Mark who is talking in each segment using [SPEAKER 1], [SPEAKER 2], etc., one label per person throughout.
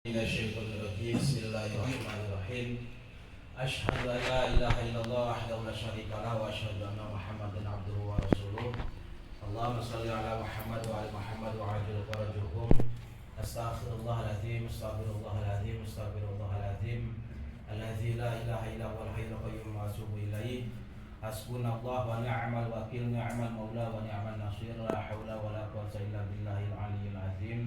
[SPEAKER 1] من الشيطان الرجيم بسم الله الرحمن الرحيم أشهد أن لا إله إلا الله وحده لا شريك له وأشهد أن محمدا عبده ورسوله اللهم صل على محمد وعلى محمد وعجل فرجهم أستغفر الله العظيم أستغفر الله العظيم أستغفر الله العظيم الذي لا إله إلا هو الحي القيوم وأتوب إليه حسبنا الله ونعم الوكيل نعم المولى ونعم النصير لا حول ولا قوة إلا بالله العلي العظيم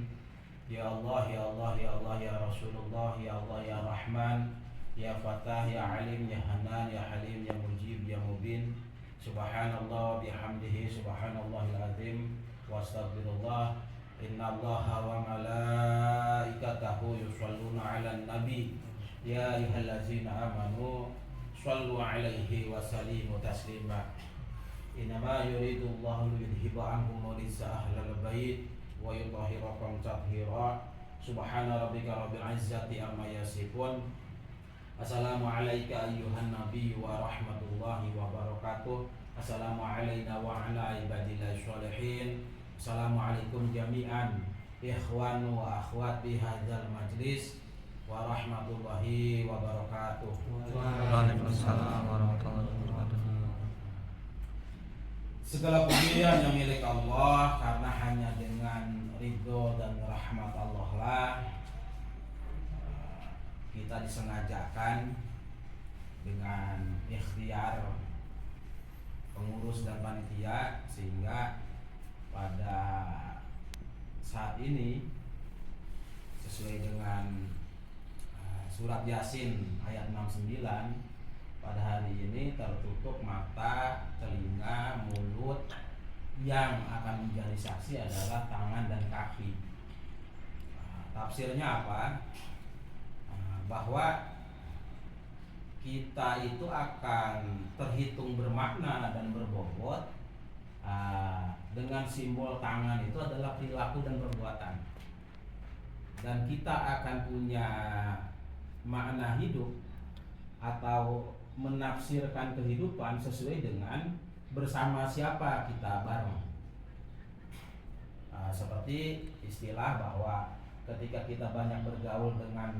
[SPEAKER 1] Ya Allah, Ya Allah, Ya Allah, Ya Rasulullah, Ya Allah, Ya Rahman, Ya Fatah, Ya Alim, Ya Hanan, Ya Halim, Ya Mujib, Ya Mubin. Subhanallah bihamdihi, subhanallahil azim, wa astagfirullah. Inna allaha wa malaikatahu yusalluna ala nabi. Ya ayyuhallazina amanu sallu alaihi wa sallimu taslima. Innama yuridu Allahu liyudhiba ankum rijsa ahlal bait wa yutahhirakum tathira. Subhana rabbika rabbil izzati amma yasifun. Assalamu alayka ayyuhan nabiy wa rahmatullahi wa barakatuh. Assalamu alayna wa ala ibadillahi sholihin. Assalamualaikum jami'an ikhwanu wa akhwat bi hadzal majlis wa rahmatullahi wa barakatuh.
[SPEAKER 2] Waalaikumsalam warahmatullahi wabarakatuh.
[SPEAKER 1] Segala pujian yang milik Allah, karena hanya dengan ridho dan rahmat Allah lah kita disengajakan dengan ikhtiar pengurus dan panitia, sehingga pada saat ini sesuai dengan surat Yasin ayat 69, pada hari ini tertutup mata, telinga, mulut. Yang akan menjadi saksi adalah tangan dan kaki. Tafsirnya apa? Bahwa kita itu akan terhitung bermakna dan berbobot dengan simbol tangan itu adalah perilaku dan perbuatan. Dan kita akan punya makna hidup atau menafsirkan kehidupan sesuai dengan bersama siapa kita bareng. Seperti istilah bahwa ketika kita banyak bergaul dengan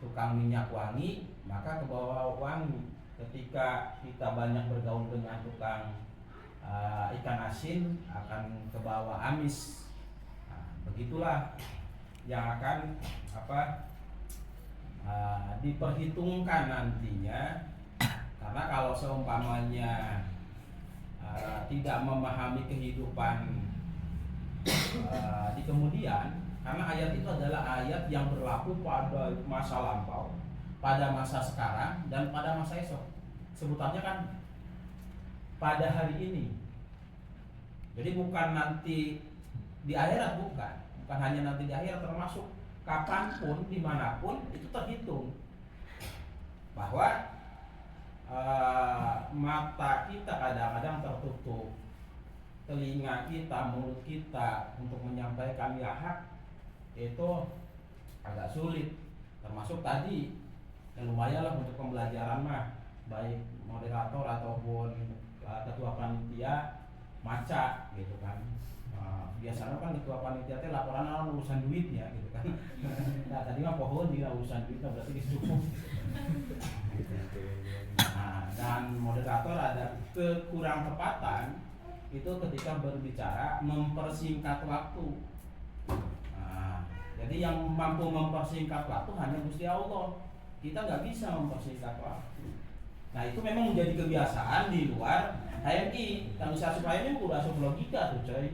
[SPEAKER 1] tukang minyak wangi, maka ke bawah wangi. Ketika kita banyak bergaul dengan tukang ikan asin, akan ke bawah amis. Begitulah yang akan diperhitungkan nantinya. Karena kalau seumpamanya tidak memahami kehidupan di kemudian, karena ayat itu adalah ayat yang berlaku pada masa lampau, pada masa sekarang, dan pada masa esok. Sebutannya kan pada hari ini. Jadi bukan nanti di akhirat, bukan hanya nanti di akhirat, termasuk kapanpun, dimanapun itu terhitung. Bahwa mata kita kadang-kadang tertutup, telinga kita, mulut kita untuk menyampaikan ya hak itu agak sulit. Termasuk tadi yang lumayan lah untuk pembelajaran mah, baik moderator ataupun ketua panitia maca gitu kan. Biasanya kan ketua panitia teh laporan urusan duitnya gitu kan. Nah tadi mah pohon juga urusan duitnya berarti cukup. Dan moderator ada kekurang tepatan itu ketika berbicara mempersingkat waktu. Jadi yang mampu mempersingkat waktu hanya Gusti Allah. Kita nggak bisa mempersingkat waktu. Nah itu memang menjadi kebiasaan di luar HMI. Kalau saya supaya ini udah asup logika tuh coy.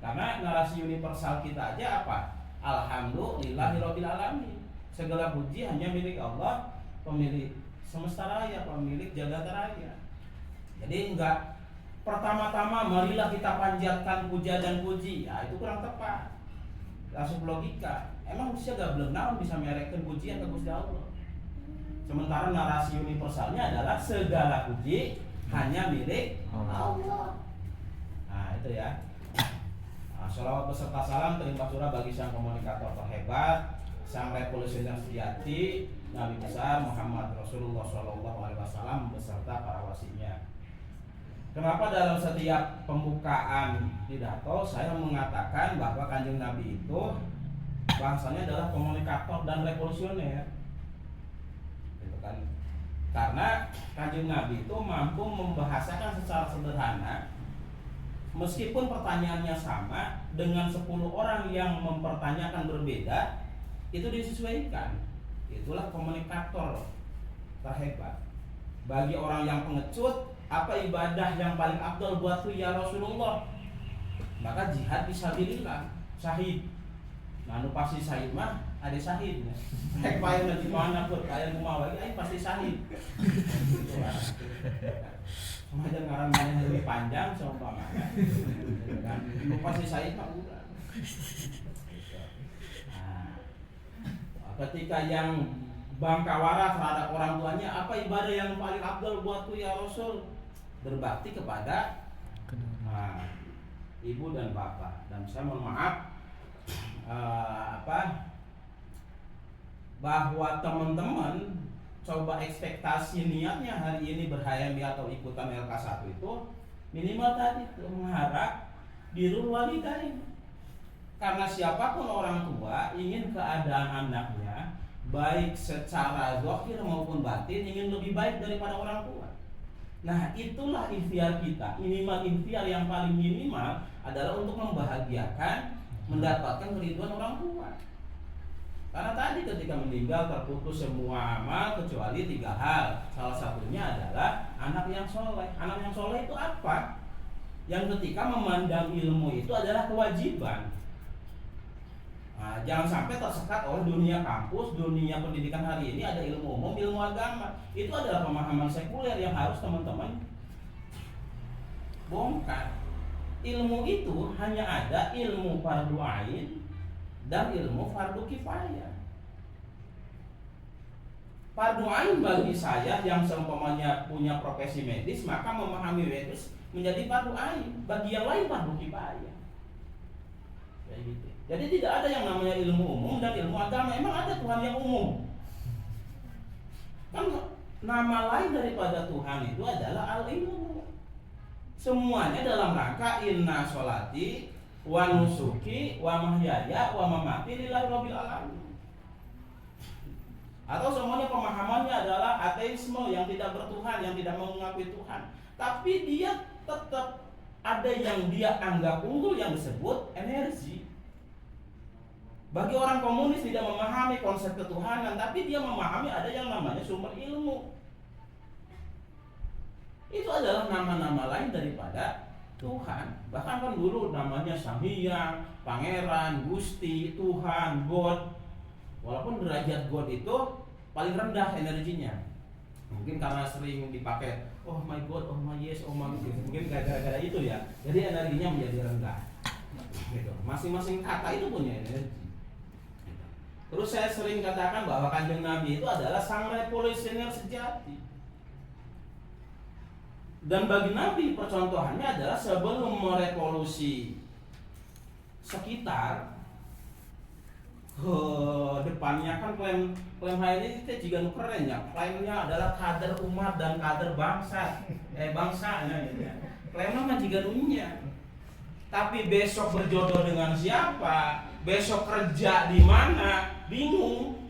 [SPEAKER 1] Karena narasi universal kita aja apa? Alhamdulillahirabbil alamin. Segala puji hanya milik Allah, pemilik semesta raya, pemilik jagat raya. Jadi enggak pertama-tama marilah kita panjatkan puja dan puji. Ya itu kurang tepat. Langsung logika. Emang manusia gak belum naon bisa merekkan pujian ke Gusti Allah. Sementara narasi universalnya adalah segala puji hanya milik Allah. Nah itu ya. Sholawat beserta salam terlimpah curah bagi sang komunikator terhebat, sang revolusioner sejati, Nabi besar Muhammad Rasulullah SAW beserta para wasinya. Kenapa dalam setiap pembukaan pidato saya mengatakan bahwa Kanjeng Nabi itu bahasanya adalah komunikator dan revolusioner, gitu kan? Karena Kanjeng Nabi itu mampu membahasakan secara sederhana, meskipun pertanyaannya sama, dengan 10 orang yang mempertanyakan berbeda, itu disesuaikan. Itulah komunikator terhebat. Bagi orang yang pengecut, apa ibadah yang paling afdal buatku ya Rasulullah? Maka jihad fisabilillah, syahid. Nah, pasti syahid mah ada syahid. Kayak payah di mana pun kalian mau lagi, pasti syahid. Sama aja ngarang-ngarang lebih panjang seumpamanya. Kan pasti syahid mah udah. Nah, ketika yang bangkawara terhadap orang tuanya, apa ibadah yang paling afdal buatku ya Rasul? Berbakti kepada ibu dan bapak. Dan saya mohon maaf bahwa teman-teman coba ekspektasi niatnya hari ini berhayami atau ikutan LK1 itu minimal tadi mengharap birrul walidain. Karena siapapun orang tua ingin keadaan anaknya baik secara zahir maupun batin ingin lebih baik daripada orang tua. Nah, itulah ikhtiar kita. Minimal ikhtiar yang paling minimal adalah untuk membahagiakan, mendapatkan keridhaan orang tua. Karena tadi ketika meninggal terputus semua amal kecuali 3 hal. Salah satunya adalah anak yang soleh. Anak yang soleh itu apa? Yang ketika memandang ilmu itu adalah kewajiban. Nah, jangan sampai tersekat oleh dunia kampus, dunia pendidikan hari ini ada ilmu umum, ilmu agama. Itu adalah pemahaman sekuler yang harus teman-teman bongkar. Ilmu itu hanya ada ilmu fardu ain dan ilmu fardu kifayah. Fardu ain bagi saya yang seumpamanya punya profesi medis, maka memahami medis menjadi fardu ain. Bagi yang lain fardu kifayah. Kayak gitu. Jadi tidak ada yang namanya ilmu umum dan ilmu agama. Emang ada Tuhan yang umum? Kan nama lain daripada Tuhan itu adalah al-ilmu. Semuanya dalam rangka inna sholati wa nusuki wa mahyaya wa mamati lillahi rabbil alamin. Atau semuanya pemahamannya adalah ateisme yang tidak bertuhan, yang tidak mengakui Tuhan. Tapi dia tetap ada yang dia anggap unggul yang disebut energi. Bagi orang komunis tidak memahami konsep ketuhanan, tapi dia memahami ada yang namanya sumber ilmu. Itu adalah nama-nama lain daripada Tuhan. Bahkan kan dulu namanya Sang Hyang, Pangeran, Gusti, Tuhan, God. Walaupun derajat God itu paling rendah energinya. Mungkin karena sering dipakai oh my God, oh my yes, oh my yes. Mungkin gara-gara itu ya. Jadi energinya menjadi rendah. Gitu. Masing-masing kata itu punya energi. Terus saya sering katakan bahwa Kanjeng Nabi itu adalah sang revolusioner sejati. Dan bagi Nabi percontohannya adalah sebelum merevolusi sekitar depannya kan klaim ini kita juga keren ya. Klaimnya adalah kader umat dan kader bangsa. Bangsanya gitu ya. Klaimnya kan juga dunia. Tapi besok berjodoh dengan siapa? Besok kerja di mana? Bingung.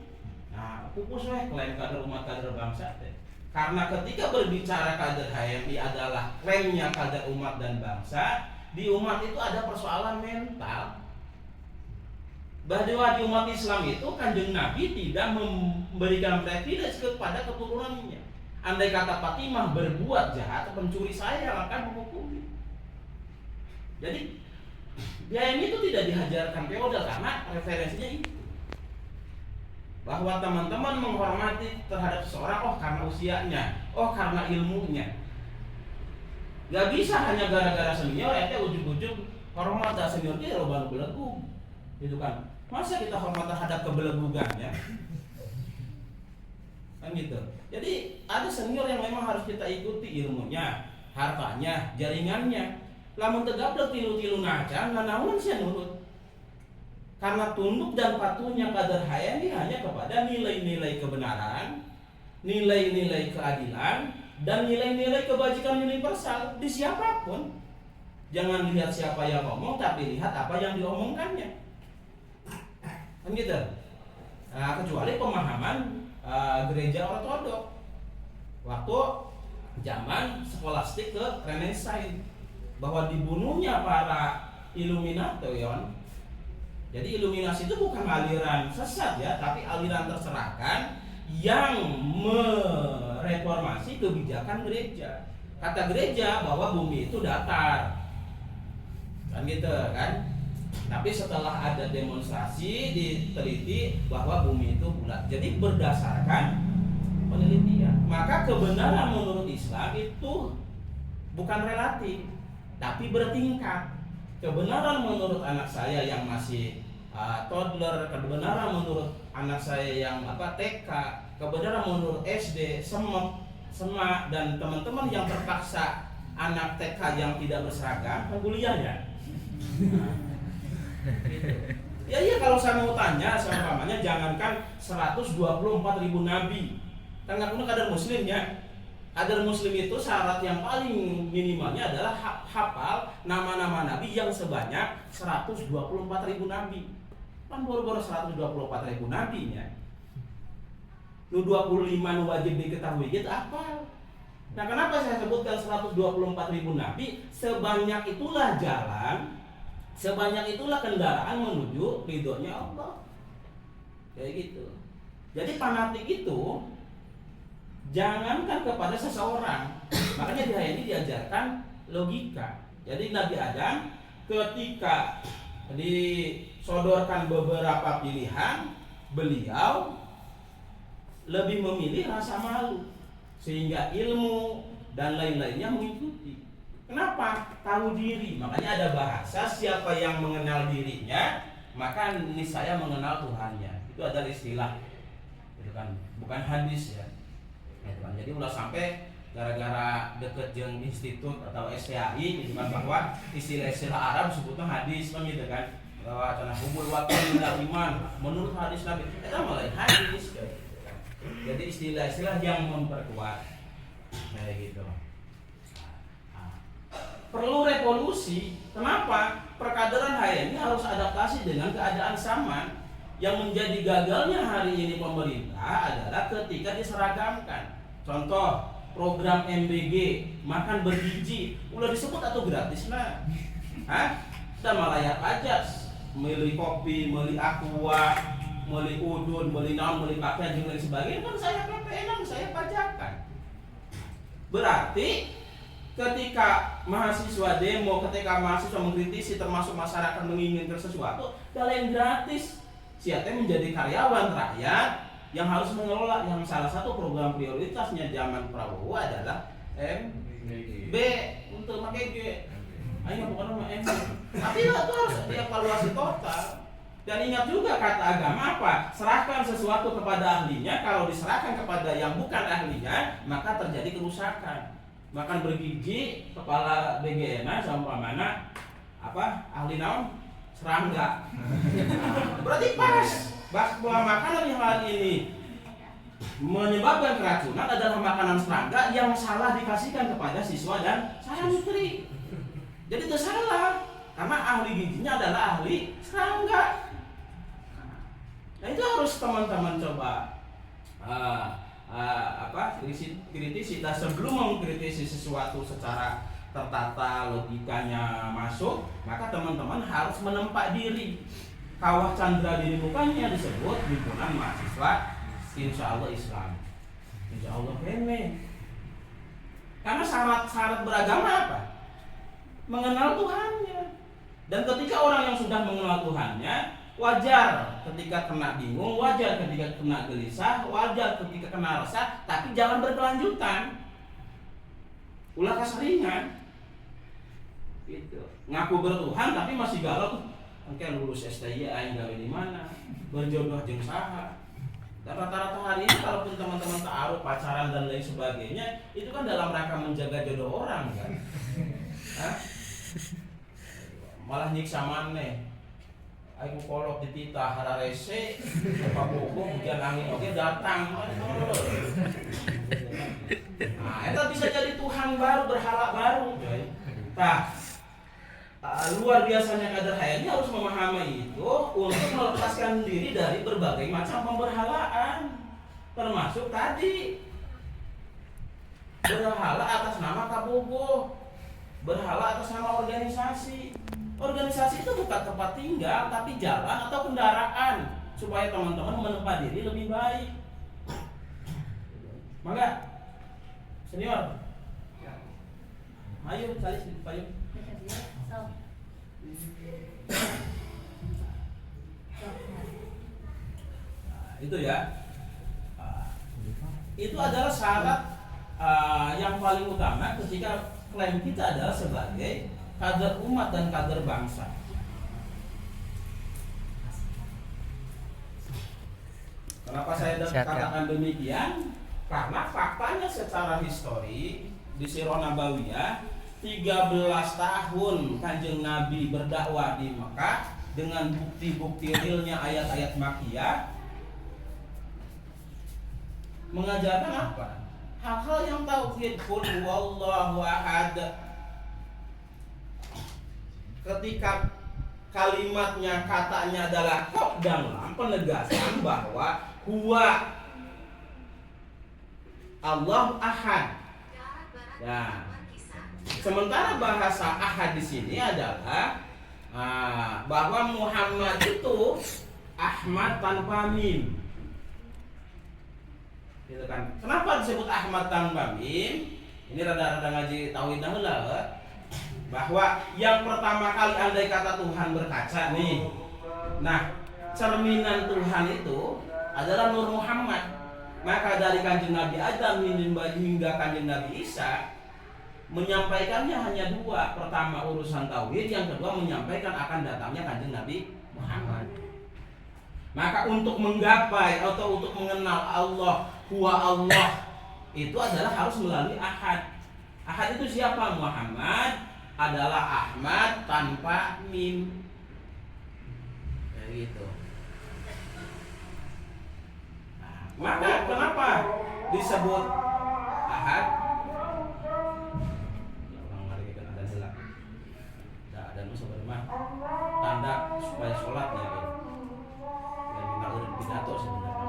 [SPEAKER 1] Nah, pupus klaim kader umat kader bangsa deh. Karena ketika berbicara kader HMI adalah klaimnya kader umat dan bangsa, di umat itu ada persoalan mental. Bahwa di umat Islam itu Kanjeng Nabi tidak memberikan privilege kepada keturunannya. Andai kata Fatimah berbuat jahat, pencuri saya akan menghukumi. Jadi HMI itu tidak dihajarkan feodal karena referensinya itu. Bahwa teman-teman menghormati terhadap seseorang karena usianya, karena ilmunya. Gak bisa hanya gara-gara senior, ujung-ujung hormat dan senior dia loba belegu, gitu kan? Masa kita hormat terhadap kebelegugannya? Kan gitu. Jadi ada senior yang memang harus kita ikuti ilmunya, hartanya, jaringannya. Lamun tegablek tilu-tilu nacan, naon sih nurut. Karena tunduk dan patuhnya kader HMI hanya kepada nilai-nilai kebenaran, nilai-nilai keadilan, dan nilai-nilai kebajikan universal di siapapun. Jangan lihat siapa yang ngomong, tapi lihat apa yang diomongkannya. Kan kan gitu. Nah, kecuali pemahaman gereja ortodok waktu zaman skolastik ke Renaissance, bahwa dibunuhnya para Illumination. Jadi Illuminasi itu bukan aliran sesat ya, tapi aliran terserahkan yang mereformasi kebijakan gereja. Kata gereja bahwa bumi itu datar, kan gitu kan. Tapi setelah ada demonstrasi diteliti bahwa bumi itu bulat. Jadi berdasarkan penelitian, maka kebenaran menurut Islam itu bukan relatif, tapi bertingkat. Kebenaran menurut anak saya yang masih toddler, kebenaran menurut anak saya yang TK, kebenaran menurut SD, semak, dan teman-teman yang terpaksa anak TK yang tidak berseragam kan kuliah ya. Iya kalau saya mau tanya sama pamannya, jangankan 124.000 nabi, kan nggak punya kadar muslimnya. Kadar muslim itu syarat yang paling minimalnya adalah hafal nama-nama nabi yang sebanyak 124.000 nabi. Kan baru-baru 124.000 nabinya. Nu 25 nu wajib diketahui gitu apa? Nah, kenapa saya sebutkan 124.000 nabi? Sebanyak itulah jalan, sebanyak itulah kendaraan menuju ridhonya Allah. Kayak gitu. Jadi fanatik itu jangankan kepada seseorang. Makanya di ayat ini diajarkan logika. Jadi Nabi Adam ketika disodorkan beberapa pilihan, beliau lebih memilih rasa malu, sehingga ilmu dan lain-lainnya mengikuti. Kenapa? Tahu diri. Makanya ada bahasa, siapa yang mengenal dirinya maka niscaya mengenal Tuhannya. Itu adalah istilah, itu kan bukan hadis ya. Jadi ulah sampai gara-gara deket jeung institut atau STAI gitu kan, bahwa istilah-istilah Arab sebutnya hadis kan gitu kan, bahwa cenah hubul wakil iman menurut hadis Nabi itu malah hadis gitu. Jadi istilah-istilah yang memperkuat kayak gitu. Perlu revolusi. Kenapa? Perkaderan hari ini harus adaptasi dengan keadaan zaman. Yang menjadi gagalnya hari ini pemerintah adalah ketika diseragamkan. Contoh program MBG, makan bergizi, udah disebut atau gratis nah? Udah malayar aja, beli kopi, beli aqua, beli udun, beli naon, beli pakaian dan sebagainya, kan saya PPN, saya pajakan. Berarti ketika mahasiswa demo, ketika mahasiswa mengkritisi, termasuk masyarakat menginginkan sesuatu, kalian gratis. Siapa menjadi karyawan rakyat yang harus mengelola, yang salah satu program prioritasnya zaman Prabowo adalah MB untuk pakai G. Ayo bukan nama M. Tapi itu harus dievaluasi total. Dan ingat juga kata agama apa? Serahkan sesuatu kepada ahlinya. Kalau diserahkan kepada yang bukan ahlinya, maka terjadi kerusakan. Makan bergizi, kepala BGNA sama mana ahli naon? Serangga. Berarti pas bahwa makanan yang hari ini menyebabkan keracunan adalah makanan serangga yang salah dikasihkan kepada siswa dan santri. Jadi itu salah, karena ahli gizinya adalah ahli serangga. Nah itu harus teman-teman coba kritisi. Dan sebelum mengkritisi sesuatu secara tertata, logikanya masuk, maka teman-teman harus menempa diri. Kawah Chandra di mukanya disebut himpunan mahasiswa Insya Allah Islam. Insya Allah kene. Karena syarat beragama apa? Mengenal Tuhannya. Dan ketika orang yang sudah mengenal Tuhannya, wajar ketika kena bingung, wajar ketika kena gelisah, wajar ketika kena resah, tapi jangan berkelanjutan. Ulah keseringan. Gitu. Ngaku bertuhan tapi masih galau. Mungkin lulus STI aing gawe di mana? Berjodoh jeung saha? Dan rata-rata hari ini kalaupun teman-teman ta'aruf, pacaran dan lain sebagainya, itu kan dalam rangka menjaga jodoh orang kan. Malah nyiksa maneh. Aing kolot dititah hararese, apa bobong hujan angin oge datang. Nah, itu bisa jadi Tuhan baru, berhala baru. Tah. luar biasanya kader hayani harus memahami itu untuk melepaskan diri dari berbagai macam pemberhalaan, termasuk tadi berhala atas nama tabogo, berhala atas nama organisasi. Organisasi itu bukan tempat tinggal, tapi jalan atau kendaraan supaya teman-teman menempa diri lebih baik. Maka senior, ayo cari payung. Nah, itu ya. Itu adalah syarat yang paling utama ketika klaim kita adalah sebagai kader umat dan kader bangsa. Kenapa saya katakan demikian? Karena faktanya secara histori di Sirah Nabawiyah 13 tahun Kanjeng Nabi berdakwah di Mekah dengan bukti-bukti realnya ayat-ayat Makkiyah mengajarkan apa? Hal-hal yang tauhid, qul huwallahu ahad. Ketika kalimatnya, katanya adalah kok dan lam, penegasan bahwa huwa Allah ahad. Ya. Sementara bahasa ahad di sini adalah bahwa Muhammad itu Ahmad tanpa mim. Gitu kan. Kenapa disebut Ahmad tanpa mim? Ini rada-rada ngaji tauhid heula. Bahwa yang pertama kali andai kata Tuhan berkaca nih. Nah, cerminan Tuhan itu adalah Nur Muhammad. Maka dari Kanjeng Nabi Adam hingga Kanjeng Nabi Isa menyampaikannya hanya dua. Pertama urusan tauhid, yang kedua menyampaikan akan datangnya Kanjeng Nabi Muhammad. Maka untuk menggapai atau untuk mengenal Allah, huwa Allah, itu adalah harus melalui ahad. Ahad itu siapa? Muhammad adalah Ahmad tanpa mim. Kayak gitu. Nah, maka kenapa disebut ahad? Tanda supaya sholatnya gitu. Dan minta urut pidato sebenarnya.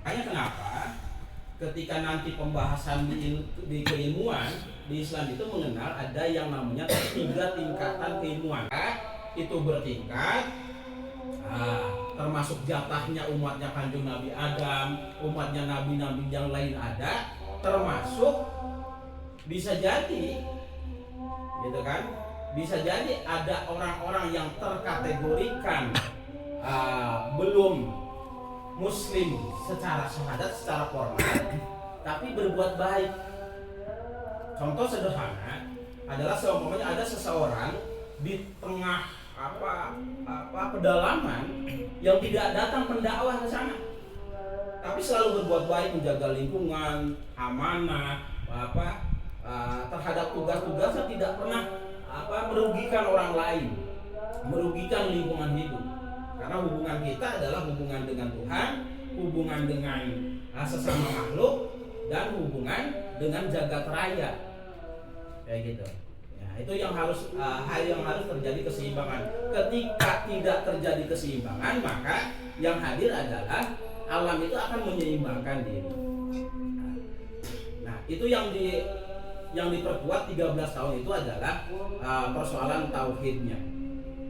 [SPEAKER 1] Hanya kenapa ketika nanti pembahasan di keilmuan di Islam itu mengenal ada yang namanya 3 tingkatan keilmuan. Itu bertingkat. Termasuk jatahnya umatnya Kanjeng Nabi Adam, umatnya nabi-nabi yang lain ada, termasuk bisa jadi, gitu kan? Bisa jadi ada orang-orang yang terkategorikan belum Muslim secara syahadat, secara formal, tapi berbuat baik. Contoh sederhana adalah seumpamanya ada seseorang di tengah pedalaman yang tidak datang pendakwah ke sana, tapi selalu berbuat baik, menjaga lingkungan, amanah, terhadap tugas-tugasnya, tidak pernah merugikan orang lain, merugikan lingkungan hidup. Karena hubungan kita adalah hubungan dengan Tuhan, hubungan dengan sesama makhluk, dan hubungan dengan jagat raya, kayak gitu. Itu yang harus terjadi keseimbangan. Ketika tidak terjadi keseimbangan, maka yang hadir adalah alam itu akan menyeimbangkan diri. Nah, itu yang diperkuat 13 tahun itu adalah persoalan tauhidnya.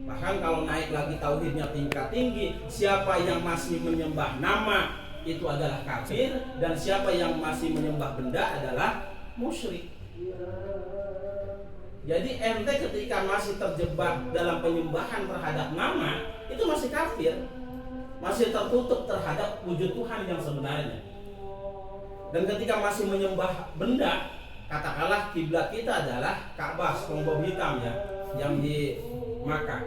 [SPEAKER 1] Bahkan kalau naik lagi tauhidnya tingkat tinggi, siapa yang masih menyembah nama itu adalah kafir, dan siapa yang masih menyembah benda adalah musyrik. Jadi ente ketika masih terjebak dalam penyembahan terhadap nama, itu masih kafir, masih tertutup terhadap wujud Tuhan yang sebenarnya. Dan ketika masih menyembah benda, katakanlah kiblat kita adalah Ka'bah, sekelompok hitam ya, yang di Makkah.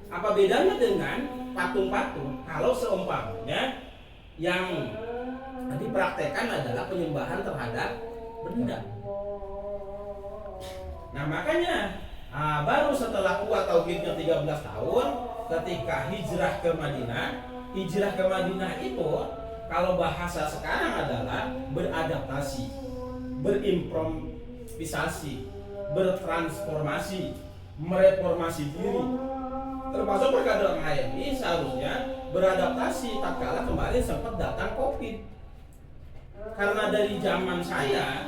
[SPEAKER 1] Apa bedanya dengan patung-patung? Kalau seumpamanya yang dipraktekkan adalah penyembahan terhadap benda. Nah makanya baru setelah kuat tauhidnya 13 tahun, ketika hijrah ke Madinah itu Kalau bahasa sekarang adalah beradaptasi, berimprovisasi, bertransformasi, mereformasi diri. Termasuk perkaderan HMI seharusnya beradaptasi tatkala kemarin sempat datang COVID. Karena dari zaman saya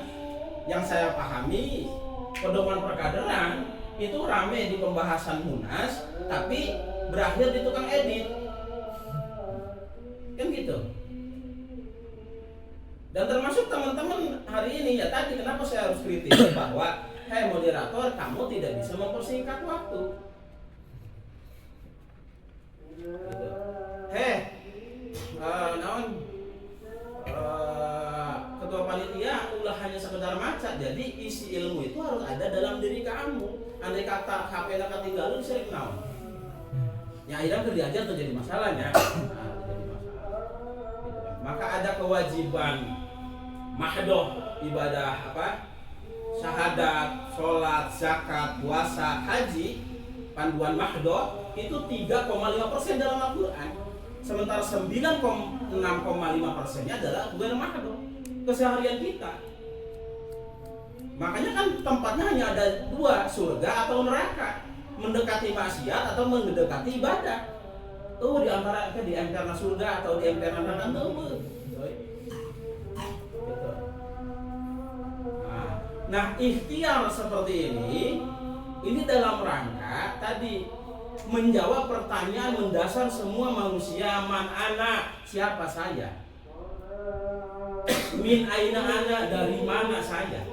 [SPEAKER 1] yang saya pahami, pedoman perkaderan itu rame di pembahasan Munas, tapi berakhir di tukang edit, kan gitu. Dan termasuk teman-teman hari ini ya tadi kenapa saya harus kritis bahwa hei moderator, kamu tidak bisa mempersingkat waktu. Gitu. Ketua panitia ulah hanya sekedar maca, jadi isi ilmu itu harus ada dalam diri kamu. Andai kata HP ketinggalan sering naon. Ya akhirnya diajar terjadi masalahnya. Terjadi masalah. Gitu kan. Maka ada kewajiban mahdoh ibadah syahadat, sholat, zakat, puasa, haji, panduan mahdoh itu 3,5% dalam Al-Quran. Sementara 9,6,5%-nya adalah bukan mahdoh, keseharian kita. Makanya kan tempatnya hanya ada 2, surga atau neraka, mendekati maksiat atau mendekati ibadah. Di antara di emperna surga atau di emperna neraka tuh. Nah, ikhtiar seperti ini dalam rangka tadi menjawab pertanyaan mendasar semua manusia, man ana, siapa saya? Min aina ana, dari mana saya?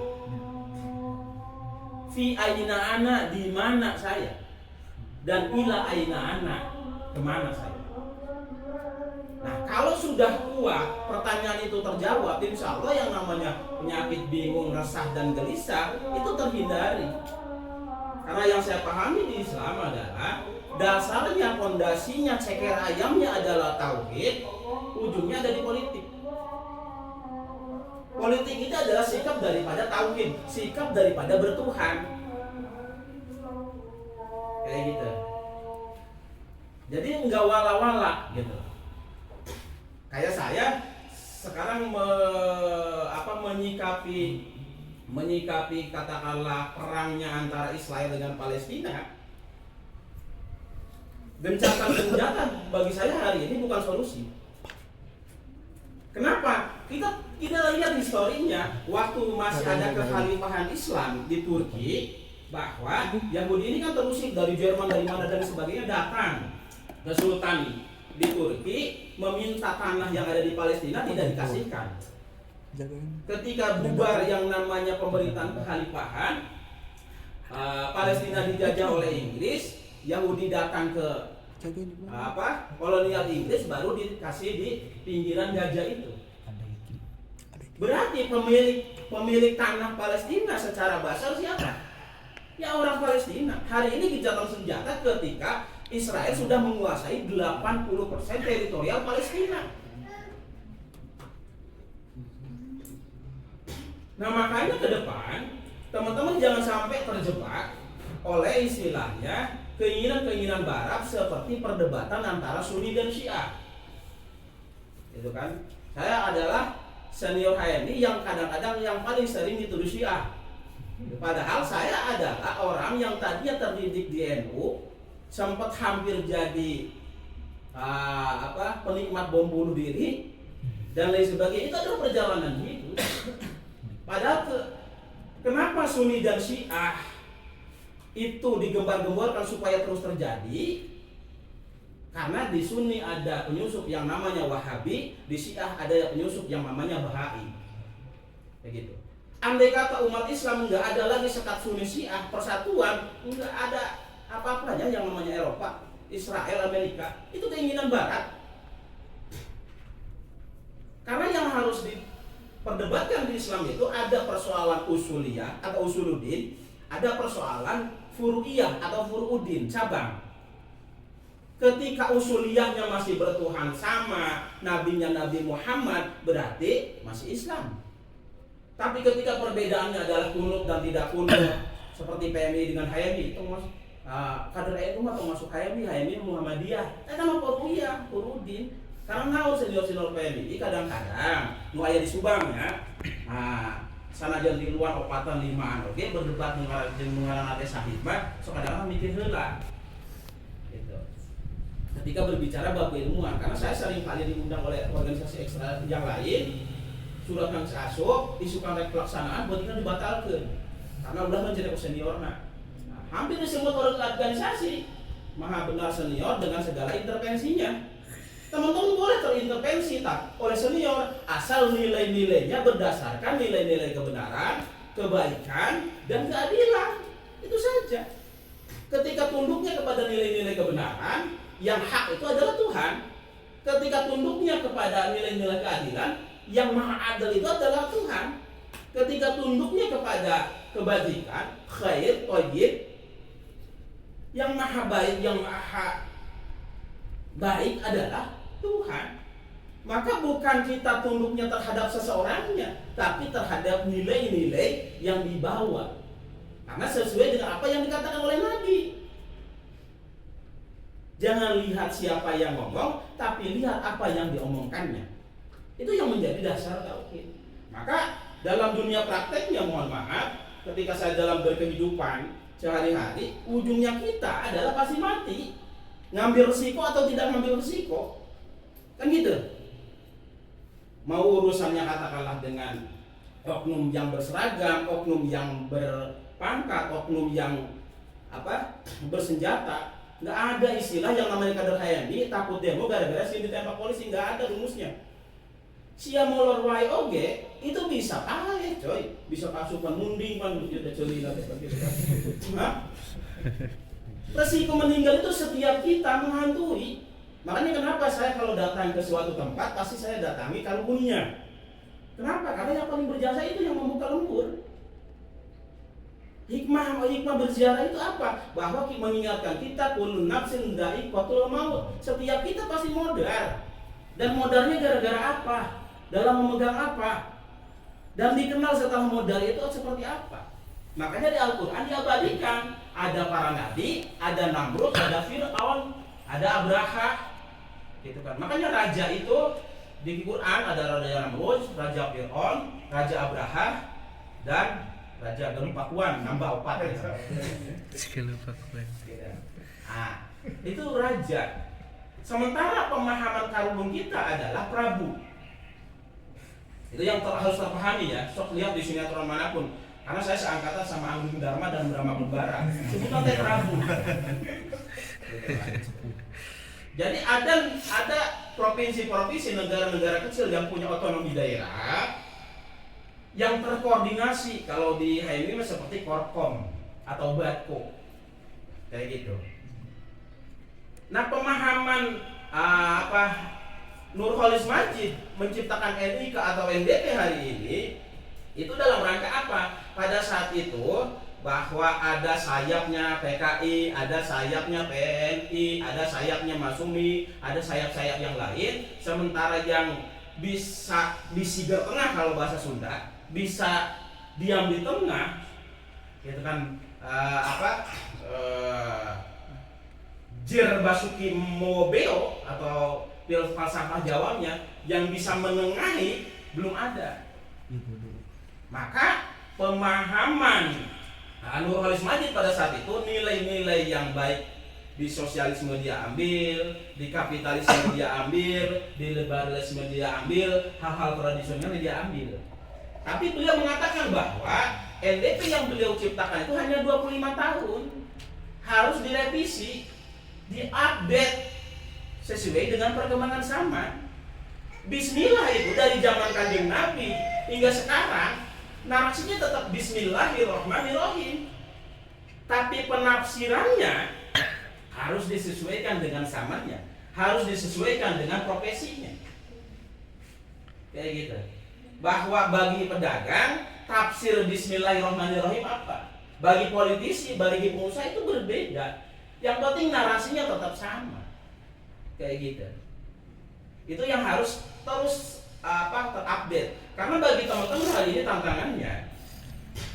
[SPEAKER 1] Fi aina ana, di mana saya? Dan ila aina ana, kemana saya? Nah, kalau sudah kuat pertanyaan itu terjawab, insya Allah yang namanya penyakit bingung, resah dan gelisah itu terhindari. Karena yang saya pahami di Islam adalah dasarnya, fondasinya, ceker ayamnya adalah tauhid, ujungnya ada di politik. Politik itu adalah sikap daripada tauhid, sikap daripada bertuhan. Kayak gitu. Jadi enggak wala-wala gitu. Kayak saya sekarang menyikapi katakanlah perangnya antara Israel dengan Palestina. Gencatan senjata bagi saya hari ini bukan solusi. Kenapa? Kita lihat historinya waktu masih ada kekhalifahan Islam di Turki, bahwa Yahudi ini kan terusik dari Jerman, dari mana dan sebagainya datang ke Sultan di Turki meminta tanah yang ada di Palestina tidak dikasihkan. Ketika bubar yang namanya pemerintahan kekhalifahan, Palestina dijajah oleh Inggris, Yahudi datang ke kolonial Inggris, baru dikasih di pinggiran gajah itu. Berarti pemilik tanah Palestina secara basal siapa? Ya orang Palestina. Hari ini gencatan senjata ketika Israel sudah menguasai 80% teritorial Palestina. Nah, makanya ke depan teman-teman jangan sampai terjebak oleh istilahnya keinginan-keinginan barat seperti perdebatan antara Sunni dan Syiah. Itu kan, saya adalah senior HMI yang kadang-kadang yang paling sering dituduh Syiah. Padahal saya adalah orang yang tadinya terdidik di NU, sempat hampir jadi penikmat bom bunuh diri dan lain sebagainya. Itu adalah perjalanan hidup. Padahal kenapa Sunni dan Syiah itu digembar-gemborkan supaya terus terjadi? Karena di Sunni ada penyusup yang namanya Wahabi, di Syiah ada penyusup yang namanya Bahai. Begitu. Andai kata umat Islam nggak ada lagi sekat Sunni Syiah, persatuan, nggak ada apa-apanya yang namanya Eropa, Israel, Amerika, itu keinginan Barat. Karena yang harus diperdebatkan di Islam itu ada persoalan usuliyah atau usuluddin, ada persoalan furu'iyah atau furu'uddin, cabang. Ketika usuliyahnya masih bertuhan sama, nabinya Nabi Muhammad, berarti masih Islam. Tapi ketika perbedaannya adalah kunut dan tidak kunut, seperti PMI dengan HMI, itu kader NU atau masuk HMI Muhammadiyah, nama furu'iyah, furu'uddin. Karena naon senior-senior PMI kadang-kadang nu aya di Subang ya. Nah, sanajan di luar opatan limaan oke berdebat jeung ngaranna teh Sahid mah sok kadang-kadang mikir heula. Gitu. Ketika berbicara bab ilmuwan, karena saya sering kali diundang oleh organisasi ekstra yang lain, surat kang asup, isu kang pelaksanaan buat kita dibatalkeun. Karena udah menjadi seniorna. Nah, hampir semua organisasi maha benar senior dengan segala intervensinya. Teman-teman boleh terintervensi tak oleh senior asal nilai-nilainya berdasarkan nilai-nilai kebenaran, kebaikan, dan keadilan. Itu saja. Ketika tunduknya kepada nilai-nilai kebenaran, yang hak itu adalah Tuhan. Ketika tunduknya kepada nilai-nilai keadilan, yang maha adil itu adalah Tuhan. Ketika tunduknya kepada kebajikan, khair, thayyib, yang maha baik, yang maha baik adalah Tuhan. Maka bukan kita tunduknya terhadap seseorangnya, tapi terhadap nilai-nilai yang dibawa. Karena sesuai dengan apa yang dikatakan oleh Nabi. Jangan lihat siapa yang ngomong, tapi lihat apa yang diomongkannya. Itu yang menjadi dasar tauhid. Maka dalam dunia prakteknya, mohon maaf, ketika saya dalam berkehidupan sehari-hari, ujungnya kita adalah pasti mati. Ngambil resiko atau tidak ngambil resiko, kan gitu. Mau urusannya katakanlah dengan oknum yang berseragam, oknum yang berpangkat, oknum yang bersenjata, nggak ada istilah yang namanya kader HMI takut demo gara-gara sih ditembak polisi, nggak ada rumusnya. Sia molor wae oge itu bisa coy, bisa kasupan munding man udah celina seperti itu. Resiko meninggal itu setiap kita menghantui. Makanya kenapa saya kalau datang ke suatu tempat pasti saya datangi kalungnya. Kenapa? Karena yang paling berjasa itu yang membuka lembur. Hikmah berziarah itu apa? Bahwa mengingatkan kita kullu nafsin dha'iqatul maut. Setiap kita pasti modar. Dan modarnya gara-gara apa? Dalam memegang apa? Dan dikenal setelah modal itu seperti apa? Makanya di Al-Quran diabadikan. Ada para nabi, ada Namrud, ada Fir'aun, ada Abraha, gitu kan. Makanya raja itu di Quran ada Raja Namrud, Raja Fir'aun, Raja Abraha, dan Raja Galupakuan, nambah 4 ya. Nah, itu raja. Sementara pemahaman karung kita adalah Prabu. Itu yang harus terpahami ya. Sok lihat di sinetron manapun. Karena saya seangkatan sama Anggun Dharma dan Brahma Kumbara. Sebutan teh Prabu. Jadi ada provinsi-provinsi, negara-negara kecil yang punya otonomi daerah yang terkoordinasi. Kalau di HMI seperti Korkom atau Batko, kayak gitu. Nah, pemahaman Nurholis Majid menciptakan NIK atau NDP hari ini itu dalam rangka apa? Pada saat itu bahwa ada sayapnya PKI, ada sayapnya PNI, ada sayapnya Masumi, ada sayap-sayap yang lain. Sementara yang bisa di sigar tengah kalau bahasa Sunda, bisa diam di tengah, itu kan Jer Basuki Mobeo atau filsafah Jawanya yang bisa menengahi belum ada. Maka pemahaman Nurholis Majid pada saat itu nilai-nilai yang baik di sosialisme dia ambil, di kapitalisme dia ambil, di liberalisme dia ambil, hal-hal tradisional dia ambil. Tapi beliau mengatakan bahwa NDP yang beliau ciptakan itu hanya 25 tahun, harus direvisi, diupdate sesuai dengan perkembangan zaman. Bismillah itu dari zaman Kanjeng Nabi hingga sekarang narasinya tetap Bismillahirrahmanirrahim, tapi penafsirannya harus disesuaikan dengan zamannya, harus disesuaikan dengan profesinya. Kayak gitu. Bahwa bagi pedagang tafsir Bismillahirrahmanirrahim apa? Bagi politisi, bagi pengusaha itu berbeda. Yang penting narasinya tetap sama. Kayak gitu. Itu yang harus terus terupdate. Karena bagi teman-teman hari ini tantangannya,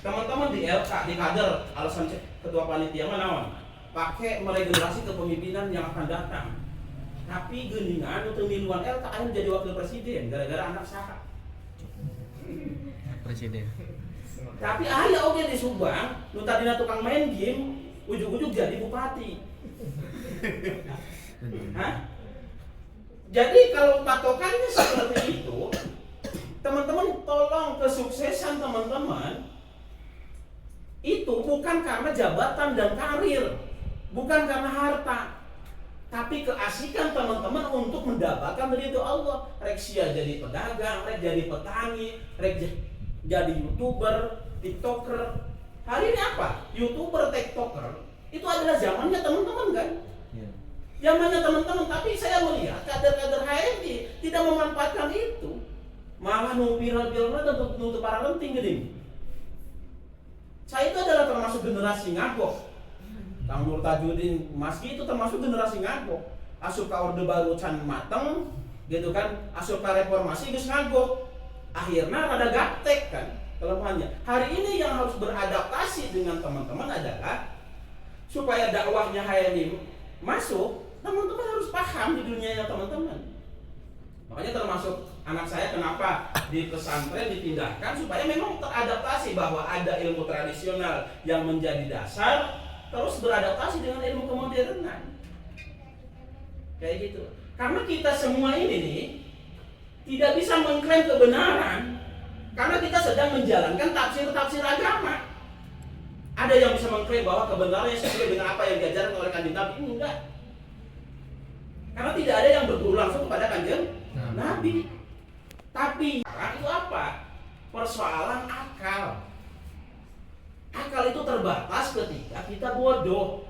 [SPEAKER 1] teman-teman di LK, di kader, alasan ketua panitia naon? Pakai meregenerasi kepemimpinan yang akan datang. Tapi geuningan untuk miluan tak akhirnya jadi wakil presiden gara-gara anak saha.
[SPEAKER 2] Presiden.
[SPEAKER 1] Tapi aya oge di Subang, nu tadina tukang main game, ujug-ujug jadi bupati. Hah? Jadi kalau patokannya seperti itu, teman-teman tolong kesuksesan teman-teman itu bukan karena jabatan dan karir, bukan karena harta, tapi keasikan teman-teman untuk mendapatkan ridho Allah. Rek sia jadi pedagang, rek jadi petani, rek jadi YouTuber, TikToker. Hari ini apa? YouTuber, TikToker itu adalah zamannya teman-teman kan? Zamannya teman-teman, tapi saya melihat kader-kader HMI tidak memanfaatkan itu. Malah nu viral-viral dan nutup para renting gini. Saya itu adalah termasuk generasi ngagok. Kang Nur Tajudin Maski itu termasuk generasi ngagok. Asup ka Orde Baru can mateng, gitu kan? Asup ka reformasi geus ngagok. Akhirnya rada gaptek kan kelemahannya. Hari ini yang harus beradaptasi dengan teman-teman adalah supaya dakwahnya HMI masuk, teman-teman harus paham di dunianya teman-teman. Makanya termasuk anak saya kenapa di pesantren dipindahkan supaya memang teradaptasi bahwa ada ilmu tradisional yang menjadi dasar, terus beradaptasi dengan ilmu kemodernan. Kayak gitu. Karena kita semua ini nih tidak bisa mengklaim kebenaran karena kita sedang menjalankan tafsir-tafsir agama. Ada yang bisa mengklaim bahwa kebenarannya sesuai dengan apa yang diajarkan oleh Kanjeng Nabi? Enggak. Karena tidak ada yang berguru langsung kepada Kanjeng Nabi. Tapi itu apa? Persoalan akal. Akal itu terbatas ketika kita bodoh.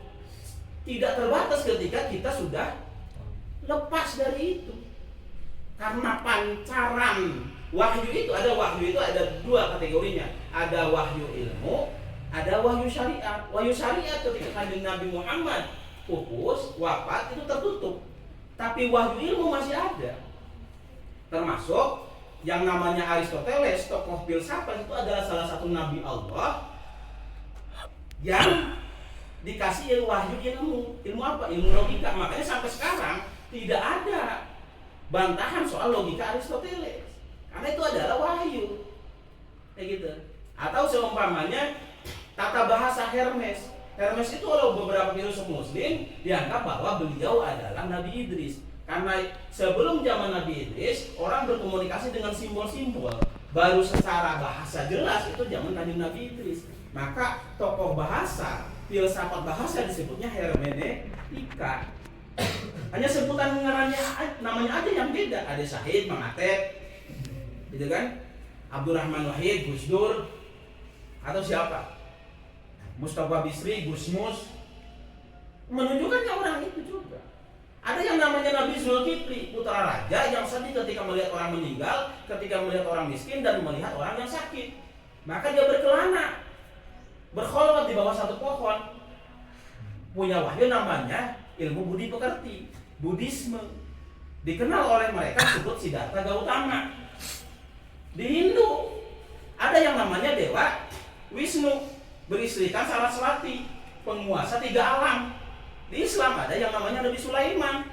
[SPEAKER 1] Tidak terbatas ketika kita sudah lepas dari itu. Karena pancaran wahyu itu ada dua kategorinya. Ada wahyu ilmu, ada wahyu syariat. Wahyu syariat ketika Kanjeng Nabi Muhammad pupus, wafat itu tertutup. Tapi wahyu ilmu masih ada. Termasuk yang namanya Aristoteles, tokoh filsafat itu adalah salah satu nabi Allah yang dikasih wahyu ilmu. Ilmu apa? Ilmu logika. Makanya sampai sekarang tidak ada bantahan soal logika Aristoteles. Karena itu adalah wahyu. Kayak gitu. Atau seumpamanya tata bahasa Hermes. Hermes itu oleh beberapa filsuf muslim dianggap bahwa beliau adalah Nabi Idris. Karena sebelum zaman Nabi Idris, orang berkomunikasi dengan simbol-simbol. Baru secara bahasa jelas itu zaman Nabi Idris. Maka tokoh bahasa, filsafat bahasa disebutnya hermeneutika. Hanya sebutan ngarannya namanya aja yang beda. Ada Syahid, Mengatep, gitu kan? Abdurrahman Wahid, Gus Dur, atau siapa? Mustafa Bisri, Gusmus. Menunjukkannya orang itu juga. Ada yang namanya Nabi Zulkifli, putra raja yang sedih ketika melihat orang meninggal, ketika melihat orang miskin dan melihat orang yang sakit. Maka dia berkelana, berkholwat di bawah satu pohon. Punya wahyu namanya ilmu budi pekerti, Buddhisme. Dikenal oleh mereka disebut Siddhartha Gautama. Di Hindu ada yang namanya Dewa Wisnu, beristrikan Saraswati, penguasa 3 alam. Di Islam ada yang namanya Nabi Sulaiman,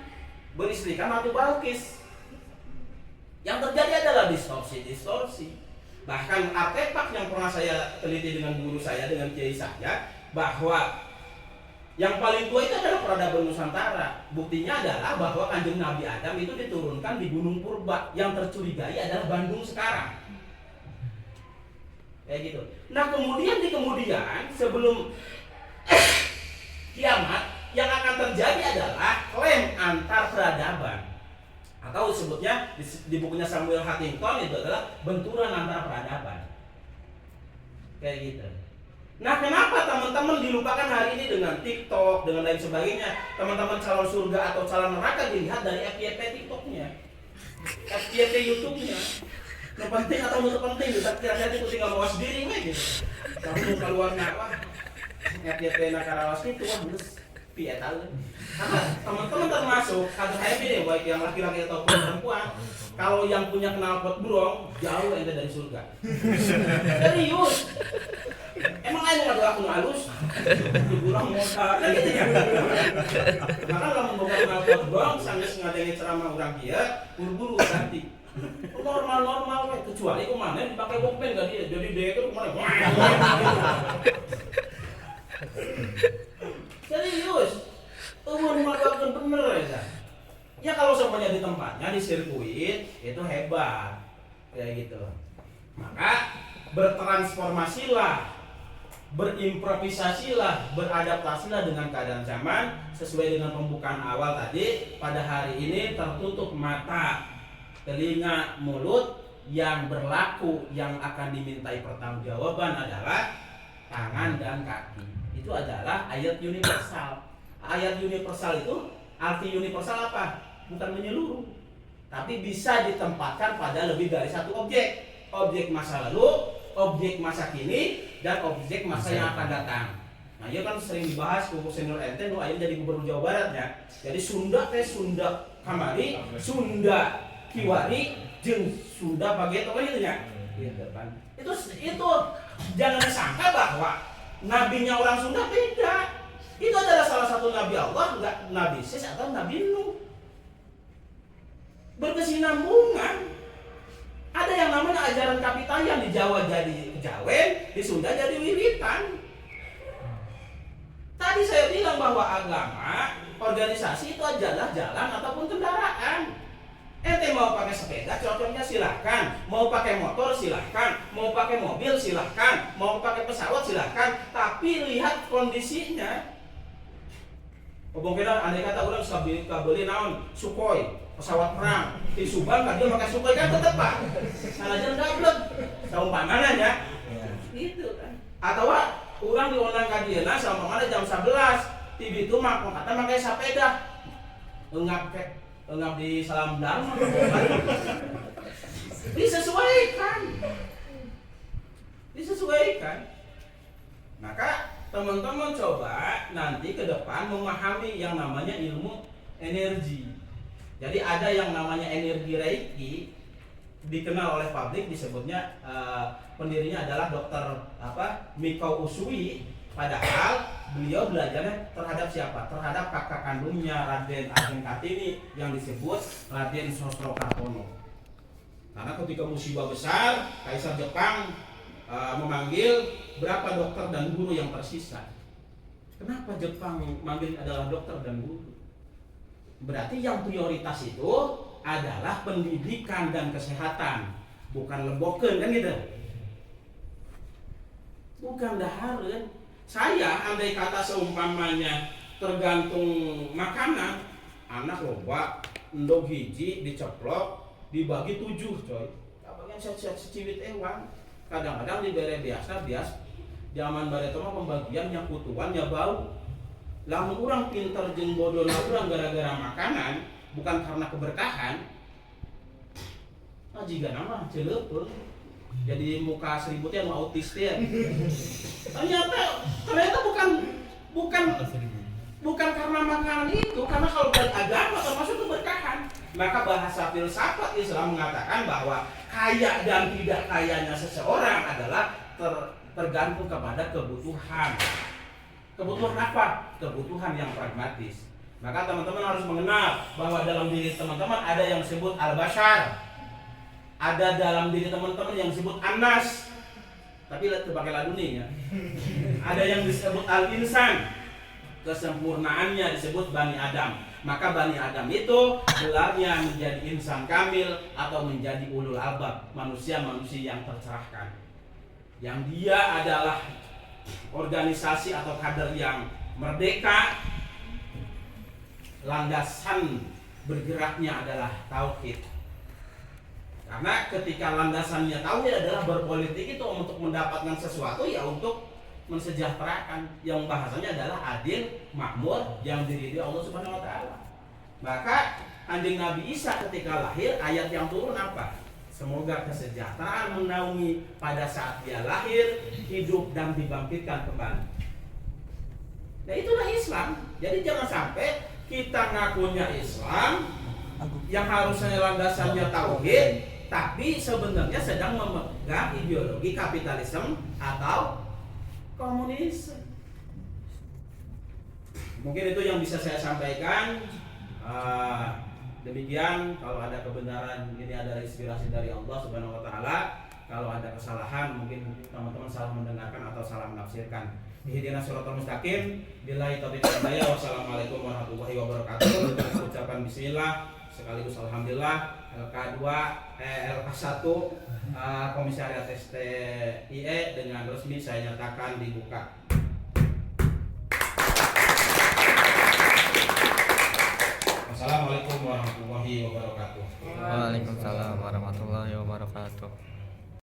[SPEAKER 1] beristrikan Ratu Balkis. Yang terjadi adalah distorsi. Bahkan artefak yang pernah saya teliti dengan guru saya, dengan kiai saya, bahwa yang paling tua itu adalah peradaban Nusantara. Buktinya adalah bahwa Kanjeng Nabi Adam itu diturunkan di Gunung Purba. Yang tercurigai adalah Bandung sekarang. Kayak gitu. Nah kemudian sebelum kiamat, yang akan terjadi adalah klaim antar peradaban, atau disebutnya di bukunya Samuel Huntington itu adalah benturan antar peradaban. Kayak gitu. Nah kenapa teman-teman dilupakan hari ini dengan TikTok, dengan lain sebagainya? Teman-teman calon surga atau calon neraka dilihat dari FYP TikToknya, FYP YouTube-nya. Yang penting atau yang penting, kira-kira itu tinggal mawas diri gitu. Kamu keluar apa? FYP nakarawas itu, wah happy ya tahu. Karena teman-teman termasuk kader happy nih, baik yang laki-laki atau perempuan. Kalau yang punya knalpot brong, jauh ente dari surga. Serius. Emang aja nggak aku halus, dikurang modal, kan gitu ya. Karena kalau membuka knalpot brong, sambil ngadengin ceramah orang dia, buru-buru ganti. Normal, kecuali kemana dipakai bokpen gak dia, jadi dia itu kemana? Serius, memanfaatkan bener ya. Ya kalau semuanya di tempatnya di sirkuit itu hebat, kayak gitu. Maka bertransformasilah, berimprovisasilah, beradaptasilah dengan keadaan zaman sesuai dengan pembukaan awal tadi. Pada hari ini tertutup mata, telinga, mulut. Yang berlaku, yang akan dimintai pertanggungjawaban adalah tangan dan kaki. Itu adalah ayat universal. Ayat universal itu arti universal apa? Bukan menyeluruh, tapi bisa ditempatkan pada lebih dari satu objek. Objek masa lalu, objek masa kini, dan objek masa yang akan datang. Nah, iya kan sering dibahas kumpul senior ente, nu aja jadi gubernur Jawa Barat ya. Jadi Sunda Sunda kamari, Sunda kiwari, jeung Sunda baget apa gitu ya. Itu jangan disangka bahwa nabinya orang Sunda beda. Itu adalah salah satu nabi Allah, enggak nabi Sis atau nabi Nuh. Berkesinambungan. Ada yang namanya ajaran kapitayan, di Jawa jadi kejawen, di Sunda jadi wiwitan. Tadi saya bilang bahwa agama, organisasi itu adalah jalan ataupun kendaraan. Ente mau pakai sepeda cocoknya silahkan, mau pakai motor silahkan, mau pakai mobil silahkan, mau pakai pesawat silahkan, tapi lihat kondisinya. Kemungkinan andai kata orang suka beli naon Sukhoi, pesawat perang di Subang kan dia pakai Sukhoi kan tetep Pak. Salah jalan gablek. Saumpamana ya. Gitu kan. Atau orang diundang ka dieuna saumpamana jam 11, tibi itu mah kata pakai sepeda. Enggak di salam dharma. Disesuaikan. Maka teman-teman coba nanti ke depan memahami yang namanya ilmu energi. Jadi ada yang namanya energi Reiki, dikenal oleh publik, disebutnya pendirinya adalah Dr. Mikao Usui. Padahal beliau belajarnya terhadap siapa? Terhadap kakak kandungnya Raden Ajeng Kartini yang disebut Raden Sosrokartono. Karena ketika musibah besar, Kaisar Jepang memanggil berapa dokter dan guru yang tersisa. Kenapa Jepang memanggil adalah dokter dan guru? Berarti yang prioritas itu adalah pendidikan dan kesehatan, bukan lebokeun kan gitu. Bukan dahareun. Saya andai kata seumpamanya tergantung makanan, anak loba endog hiji diceplok dibagi 7 coy. Kabagian secicibit ewan. Kadang-kadang dibere biasa zaman bareto mah pembagian nya kutuan nya bau. Lamun urang pinter jeung bodona urang gara-gara makanan, bukan karena keberkahan. Nah jiga nama ceuleupeung. Jadi muka seributnya mau autis ya. Ternyata bukan karena makanan itu, karena kalau dari agama termasuk keberkahan. Maka bahasa filsafat Islam mengatakan bahwa kaya dan tidak kayanya seseorang adalah tergantung kepada kebutuhan. Kebutuhan apa? Kebutuhan yang pragmatis. Maka teman-teman harus mengenal bahwa dalam diri teman-teman ada yang disebut al-bashar. Ada dalam diri teman-teman yang disebut Anas, tapi terpakai laduni ya. Ada yang disebut Al-Insan, kesempurnaannya disebut Bani Adam. Maka Bani Adam itu gelarnya menjadi insan kamil atau menjadi ulul albab, manusia-manusia yang tercerahkan. Yang dia adalah organisasi atau kader yang merdeka, landasan bergeraknya adalah tauhid. Karena ketika landasannya tauhid adalah berpolitik itu untuk mendapatkan sesuatu, ya untuk mensejahterakan, yang bahasanya adalah adil, makmur, yang diridhoi Allah Subhanahu wa taala. Maka anjing Nabi Isa ketika lahir, ayat yang turun apa? Semoga kesejahteraan menaungi pada saat dia lahir, hidup dan dibangkitkan kembali. Nah itulah Islam. Jadi jangan sampai kita ngakunya Islam yang harusnya landasannya tauhid, tapi sebenarnya sedang memegang ideologi kapitalisme atau komunisme. Mungkin itu yang bisa saya sampaikan. Demikian, kalau ada kebenaran ini adalah inspirasi dari Allah Subhanahu wa taala. Kalau ada kesalahan mungkin teman-teman salah mendengarkan atau salah menafsirkan. Ihdinas shiratal mustaqim. Billahi taufiq wal hidayah. Wassalamualaikum warahmatullahi wabarakatuh. Dengan ucapan bismillah sekaligus alhamdulillah, LK2 LK1 Komisariat STIE dengan resmi saya nyatakan dibuka.